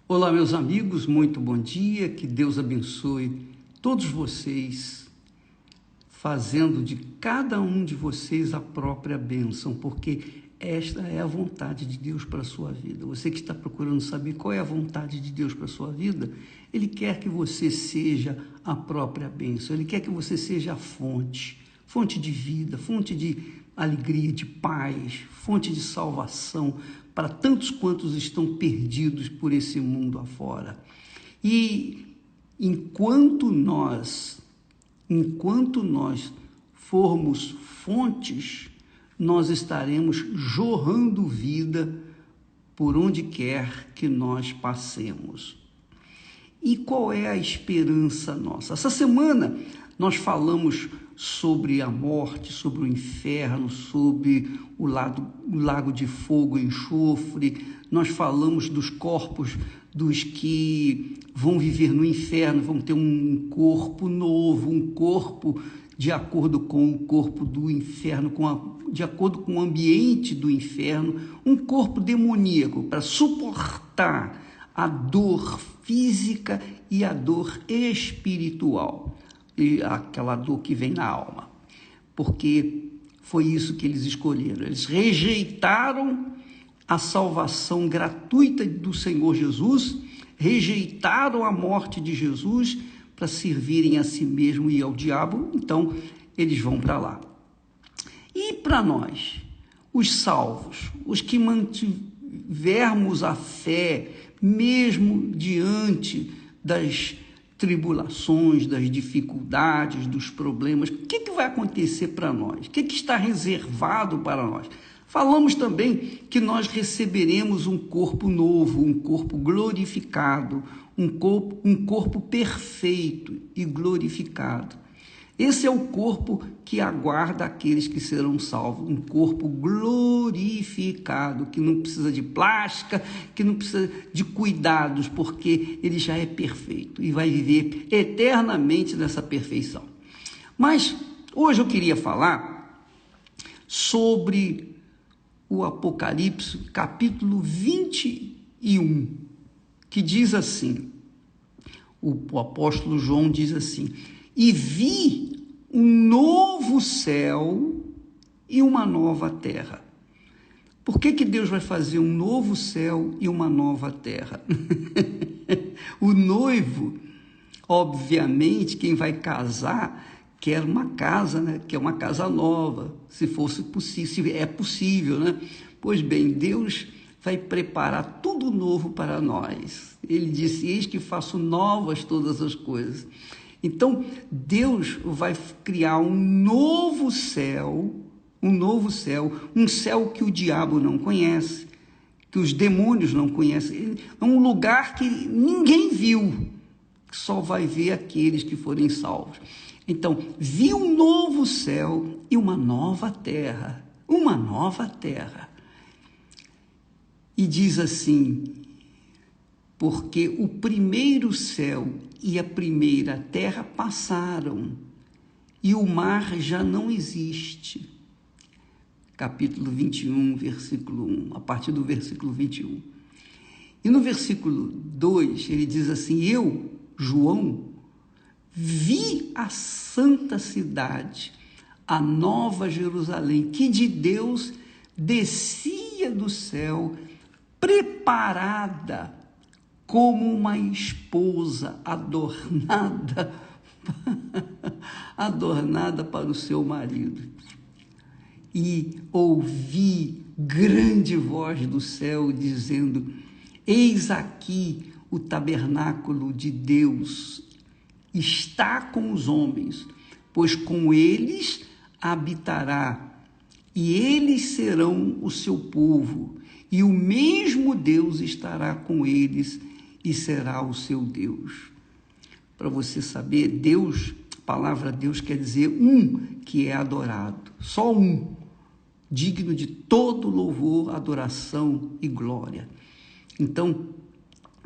Olá, meus amigos, muito bom dia, que Deus abençoe todos vocês, fazendo de cada um de vocês a própria bênção, porque esta é a vontade de Deus para a sua vida. Você que está procurando saber qual é a vontade de Deus para a sua vida, Ele quer que você seja a própria bênção, Ele quer que você seja a fonte de vida, fonte de alegria, de paz, fonte de salvação para tantos quantos estão perdidos por esse mundo afora. E enquanto nós formos fontes, nós estaremos jorrando vida por onde quer que nós passemos. E qual é a esperança nossa? Essa semana nós falamos sobre a morte, sobre o inferno, sobre o lago de fogo e enxofre. Nós falamos dos corpos dos que vão viver no inferno, vão ter um corpo novo, um corpo de acordo com o corpo do inferno, de acordo com o ambiente do inferno, um corpo demoníaco para suportar a dor física e a dor espiritual, e aquela dor que vem na alma, porque foi isso que eles escolheram. Eles rejeitaram a salvação gratuita do Senhor Jesus, rejeitaram a morte de Jesus para servirem a si mesmo e ao diabo, então eles vão para lá. E para nós, os salvos, os que mantivermos a fé, mesmo diante das tribulações, das dificuldades, dos problemas, o que vai acontecer para nós? O que está reservado para nós? Falamos também que nós receberemos um corpo novo, um corpo glorificado, um corpo perfeito e glorificado. Esse é o corpo que aguarda aqueles que serão salvos, um corpo glorificado, que não precisa de plástica, que não precisa de cuidados, porque ele já é perfeito e vai viver eternamente nessa perfeição. Mas hoje eu queria falar sobre o Apocalipse, capítulo 21, que diz assim, o apóstolo João diz assim: e vi um novo céu e uma nova terra. Por que Deus vai fazer um novo céu e uma nova terra? O noivo, obviamente, quem vai casar, quer uma casa, né? Quer uma casa nova, se fosse possível, se é possível, né? Pois bem, Deus vai preparar tudo novo para nós. Ele disse: eis que faço novas todas as coisas. Então, Deus vai criar um novo céu, um céu que o diabo não conhece, que os demônios não conhecem. É um lugar que ninguém viu, que só vai ver aqueles que forem salvos. Então, vi um novo céu e uma nova terra, E diz assim: porque o primeiro céu e a primeira terra passaram, e o mar já não existe. Capítulo 21, versículo 1, a partir do versículo 21. E no versículo 2, ele diz assim: eu, João, vi a santa cidade, a nova Jerusalém, que de Deus descia do céu, preparada como uma esposa adornada para o seu marido. E ouvi grande voz do céu dizendo: eis aqui o tabernáculo de Deus, está com os homens, pois com eles habitará, e eles serão o seu povo, e o mesmo Deus estará com eles e será o seu Deus. Para você saber, Deus, a palavra Deus quer dizer um que é adorado, só um, digno de todo louvor, adoração e glória. Então,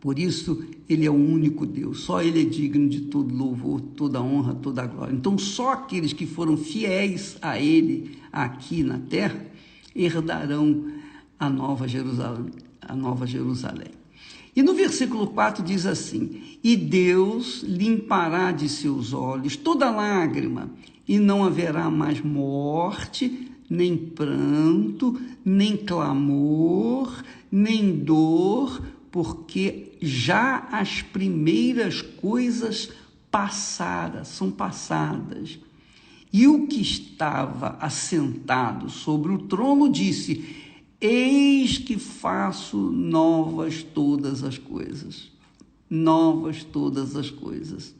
por isso, ele é o único Deus, só ele é digno de todo louvor, toda honra, toda glória. Então, só aqueles que foram fiéis a ele aqui na terra herdarão a Nova Jerusalém. E no versículo 4 diz assim: e Deus limpará de seus olhos toda lágrima, e não haverá mais morte, nem pranto, nem clamor, nem dor, porque já as primeiras coisas são passadas. E o que estava assentado sobre o trono disse: eis que faço novas todas as coisas. Novas todas as coisas.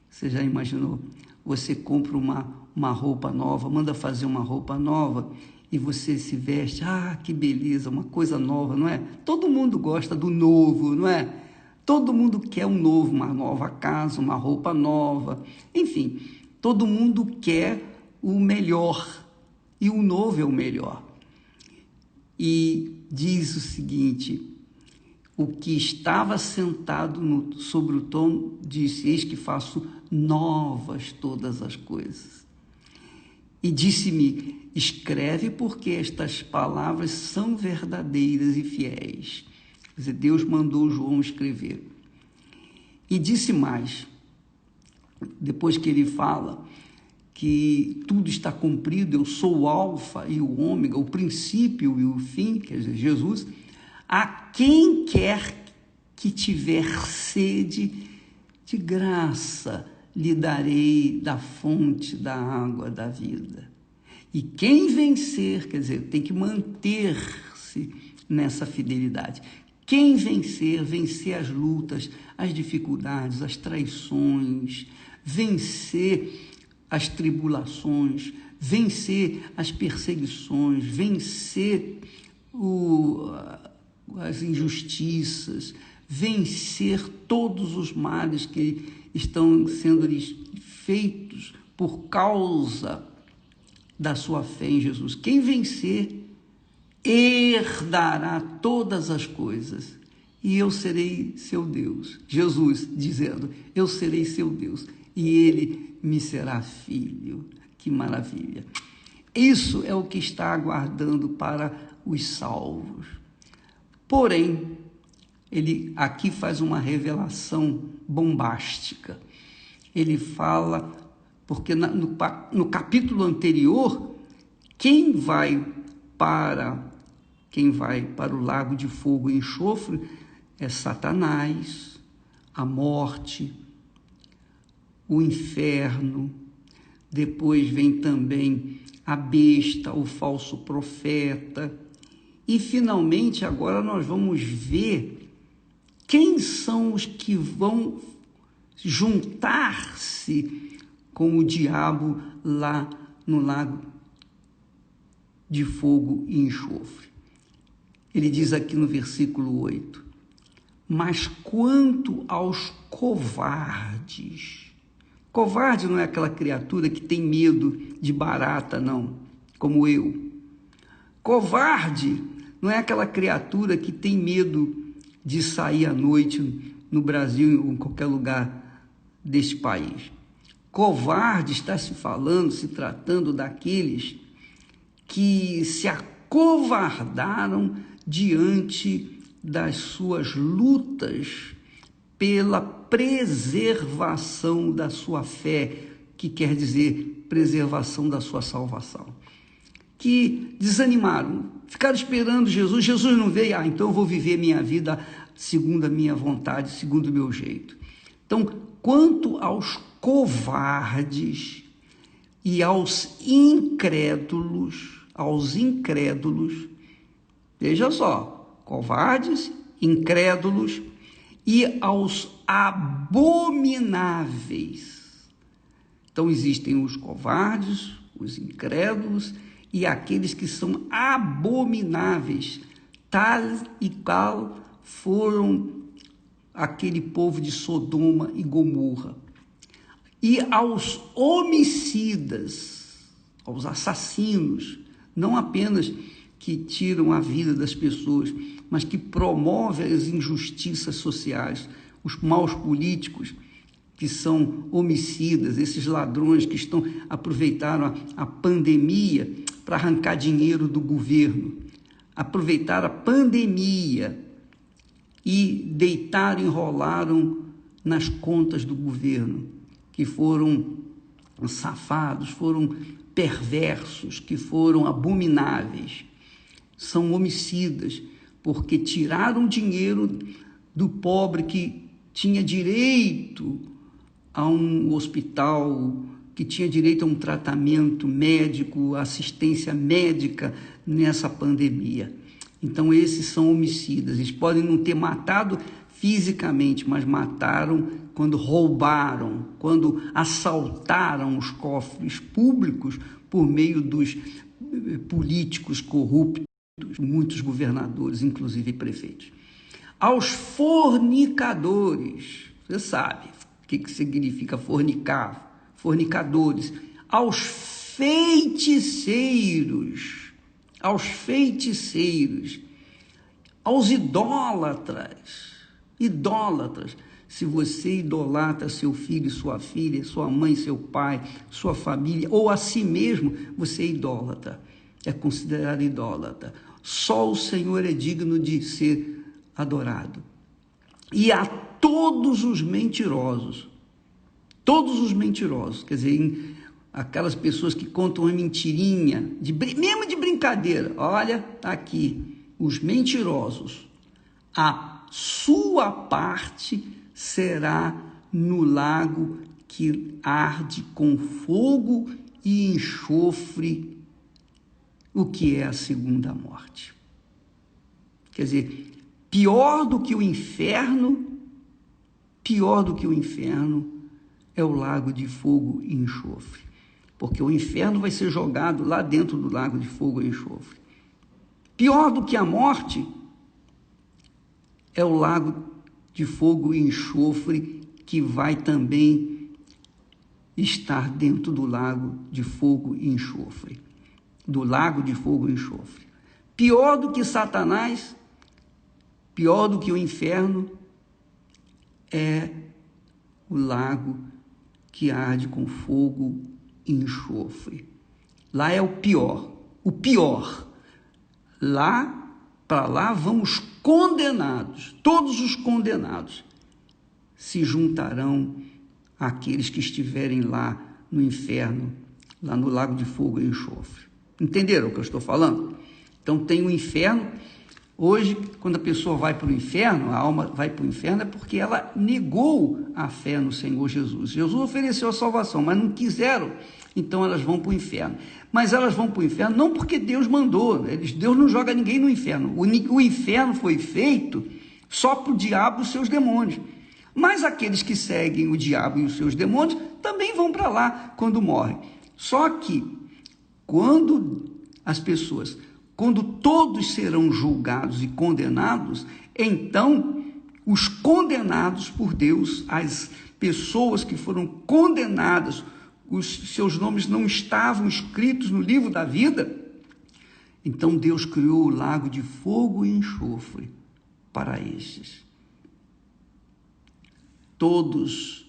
Você já imaginou? Você compra uma roupa nova, manda fazer uma roupa nova e você se veste, que beleza, uma coisa nova, não é? Todo mundo gosta do novo, não é? Todo mundo quer um novo, uma nova casa, uma roupa nova, enfim, todo mundo quer o melhor e o novo é o melhor. E diz o seguinte: o que estava sentado sobre o trono disse: eis que faço novas todas as coisas. E disse-me: escreve, porque estas palavras são verdadeiras e fiéis. Quer dizer, Deus mandou João escrever. E disse mais, depois que ele fala que tudo está cumprido, eu sou o alfa e o ômega, o princípio e o fim, quer dizer, Jesus, a quem quer que tiver sede, de graça lhe darei da fonte da água da vida. E quem vencer, quer dizer, tem que manter-se nessa fidelidade. Quem vencer as lutas, as dificuldades, as traições, vencer as tribulações, vencer as perseguições, vencer as injustiças, vencer todos os males que estão sendo feitos por causa da sua fé em Jesus. Quem vencer herdará todas as coisas e eu serei seu Deus. Jesus dizendo: eu serei seu Deus e ele me será filho. Que maravilha! Isso é o que está aguardando para os salvos. Porém, ele aqui faz uma revelação bombástica. Ele fala, porque no capítulo anterior, quem vai para o lago de fogo e enxofre é Satanás, a morte, o inferno. Depois vem também a besta, o falso profeta. E, finalmente, agora nós vamos ver quem são os que vão juntar-se com o diabo lá no lago de fogo e enxofre. Ele diz aqui no versículo 8: mas quanto aos covardes... Covarde não é aquela criatura que tem medo de barata, não, como eu. Covarde não é aquela criatura que tem medo de sair à noite no Brasil ou em qualquer lugar deste país. Covarde está se tratando daqueles que se acovardaram diante das suas lutas pela preservação da sua fé, que quer dizer preservação da sua salvação. Que desanimaram, ficaram esperando Jesus não veio, então eu vou viver minha vida segundo a minha vontade, segundo o meu jeito. Então, quanto aos covardes e aos incrédulos, veja só, covardes, incrédulos e aos abomináveis. Então, existem os covardes, os incrédulos e aqueles que são abomináveis, tal e qual foram aquele povo de Sodoma e Gomorra. E aos homicidas, aos assassinos, não apenas que tiram a vida das pessoas, mas que promovem as injustiças sociais, os maus políticos, que são homicidas, esses ladrões que aproveitaram a pandemia para arrancar dinheiro do governo, aproveitaram a pandemia e deitaram e rolaram nas contas do governo, que foram safados, foram perversos, que foram abomináveis. São homicidas, porque tiraram dinheiro do pobre que tinha direito a um hospital, que tinha direito a um tratamento médico, assistência médica nessa pandemia. Então, esses são homicidas. Eles podem não ter matado fisicamente, mas mataram quando roubaram, quando assaltaram os cofres públicos por meio dos políticos corruptos, muitos governadores, inclusive prefeitos. Aos fornicadores, você sabe o que significa fornicar, fornicadores, aos feiticeiros, aos idólatras, se você idolatra seu filho, sua filha, sua mãe, seu pai, sua família, ou a si mesmo, você é idólatra, é considerado idólatra. Só o Senhor é digno de ser adorado. E a todos os mentirosos, quer dizer, aquelas pessoas que contam uma mentirinha, mesmo de brincadeira, olha, tá aqui, os mentirosos, a sua parte será no lago que arde com fogo e enxofre, o que é a segunda morte. Quer dizer, pior do que o inferno é o lago de fogo e enxofre, porque o inferno vai ser jogado lá dentro do lago de fogo e enxofre. Pior do que a morte é o lago de fogo e enxofre, que vai também estar dentro do lago de fogo e enxofre, do lago de fogo e enxofre. Pior do que Satanás, pior do que o inferno, é o lago que arde com fogo e enxofre. Lá é o pior. Para lá vamos condenados, todos os condenados se juntarão àqueles que estiverem lá no inferno, lá no lago de fogo e enxofre. Entenderam o que eu estou falando? Então tem o inferno. Hoje, quando a pessoa vai para o inferno, a alma vai para o inferno, é porque ela negou a fé no Senhor Jesus. Jesus ofereceu a salvação, mas não quiseram, então elas vão para o inferno. Mas elas vão para o inferno não porque Deus mandou, Deus não joga ninguém no inferno. O inferno foi feito só para o diabo e os seus demônios. Mas aqueles que seguem o diabo e os seus demônios também vão para lá quando morrem. Só que quando todos serão julgados e condenados, então os condenados por Deus, as pessoas que foram condenadas, os seus nomes não estavam escritos no livro da vida, então Deus criou o lago de fogo e enxofre para estes. Todos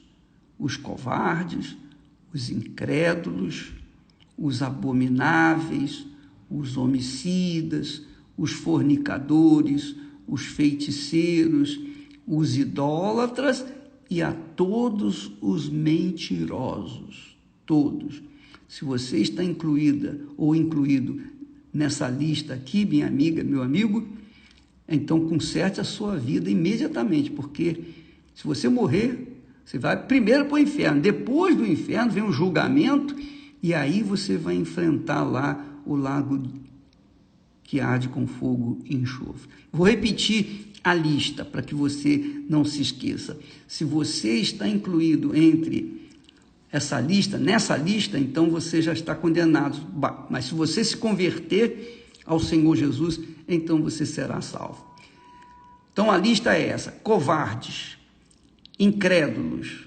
os covardes, os incrédulos, os abomináveis, os homicidas, os fornicadores, os feiticeiros, os idólatras e a todos os mentirosos. Todos. Se você está incluída ou incluído nessa lista aqui, minha amiga, meu amigo, então conserte a sua vida imediatamente, porque se você morrer, você vai primeiro para o inferno, depois do inferno vem um julgamento, e aí você vai enfrentar lá o lago que arde com fogo e enxofre. Vou repetir a lista para que você não se esqueça. Se você está incluído entre nessa lista, então você já está condenado. Mas se você se converter ao Senhor Jesus, então você será salvo. Então a lista é essa: covardes, incrédulos,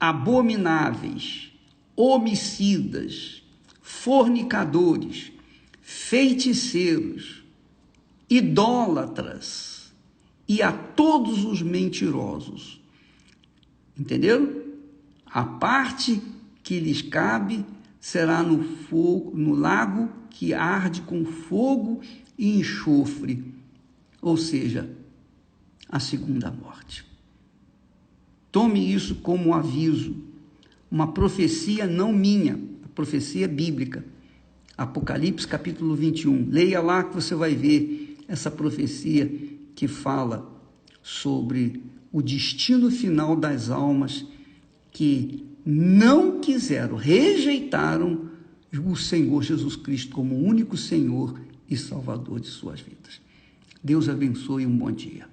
abomináveis, homicidas, fornicadores, feiticeiros, idólatras e a todos os mentirosos. Entenderam? A parte que lhes cabe será no lago que arde com fogo e enxofre. Ou seja, a segunda morte. Tome isso como um aviso, uma profecia não minha, a profecia bíblica. Apocalipse capítulo 21. Leia lá que você vai ver essa profecia que fala sobre o destino final das almas que não quiseram, rejeitaram o Senhor Jesus Cristo como o único Senhor e Salvador de suas vidas. Deus abençoe e um bom dia.